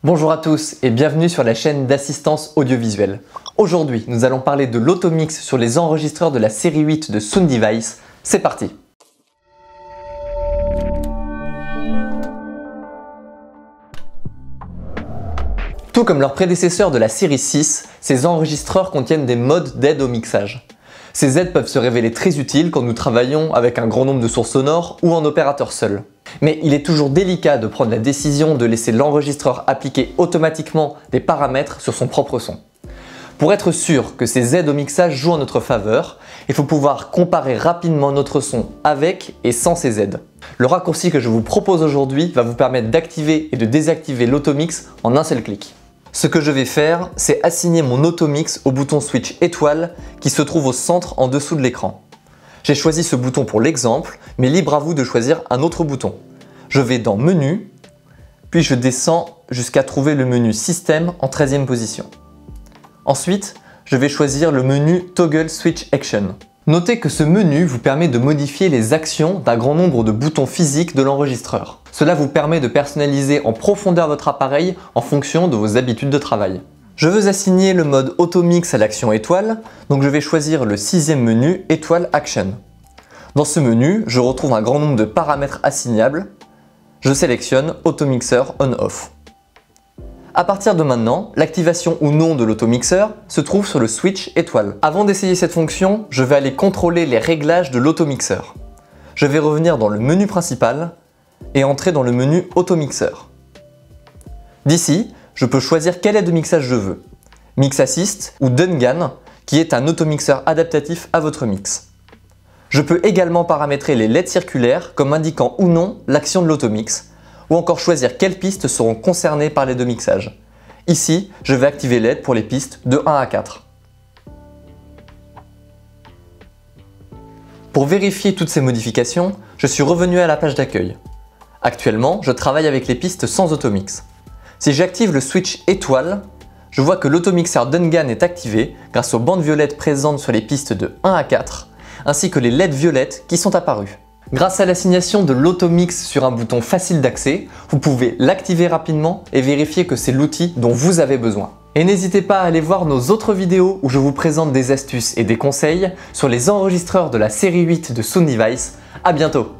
Bonjour à tous et bienvenue sur la chaîne d'assistance audiovisuelle. Aujourd'hui, nous allons parler de l'automix sur les enregistreurs de la série 8 de Soundevice. C'est parti! Tout comme leurs prédécesseurs de la série 6, ces enregistreurs contiennent des modes d'aide au mixage. Ces aides peuvent se révéler très utiles quand nous travaillons avec un grand nombre de sources sonores ou en opérateur seul. Mais il est toujours délicat de prendre la décision de laisser l'enregistreur appliquer automatiquement des paramètres sur son propre son. Pour être sûr que ces aides au mixage jouent en notre faveur, il faut pouvoir comparer rapidement notre son avec et sans ces aides. Le raccourci que je vous propose aujourd'hui va vous permettre d'activer et de désactiver l'automix en un seul clic. Ce que je vais faire, c'est assigner mon automix au bouton switch étoile qui se trouve au centre en dessous de l'écran. J'ai choisi ce bouton pour l'exemple, mais libre à vous de choisir un autre bouton. Je vais dans Menu, puis je descends jusqu'à trouver le menu Système en 13e position. Ensuite, je vais choisir le menu Toggle Switch Action. Notez que ce menu vous permet de modifier les actions d'un grand nombre de boutons physiques de l'enregistreur. Cela vous permet de personnaliser en profondeur votre appareil en fonction de vos habitudes de travail. Je veux assigner le mode Automix à l'action étoile, donc je vais choisir le 6e menu Étoile Action. Dans ce menu, je retrouve un grand nombre de paramètres assignables. Je sélectionne Automixer On-Off. À partir de maintenant, l'activation ou non de l'automixeur se trouve sur le switch étoile. Avant d'essayer cette fonction, je vais aller contrôler les réglages de l'automixeur. Je vais revenir dans le menu principal et entrer dans le menu automixeur. D'ici, je peux choisir quelle aide de mixage je veux. Mix Assist ou Dungan, qui est un automixeur adaptatif à votre mix. Je peux également paramétrer les LED circulaires comme indiquant ou non l'action de l'automix, ou encore choisir quelles pistes seront concernées par l'aide de mixage. Ici, je vais activer l'aide pour les pistes de 1 à 4. Pour vérifier toutes ces modifications, je suis revenu à la page d'accueil. Actuellement, je travaille avec les pistes sans automix. Si j'active le switch étoile, je vois que l'automixeur Dungan est activé grâce aux bandes violettes présentes sur les pistes de 1 à 4, ainsi que les LED violettes qui sont apparues. Grâce à l'assignation de l'automix sur un bouton facile d'accès, vous pouvez l'activer rapidement et vérifier que c'est l'outil dont vous avez besoin. Et n'hésitez pas à aller voir nos autres vidéos où je vous présente des astuces et des conseils sur les enregistreurs de la série 8 de Soundevice. À bientôt!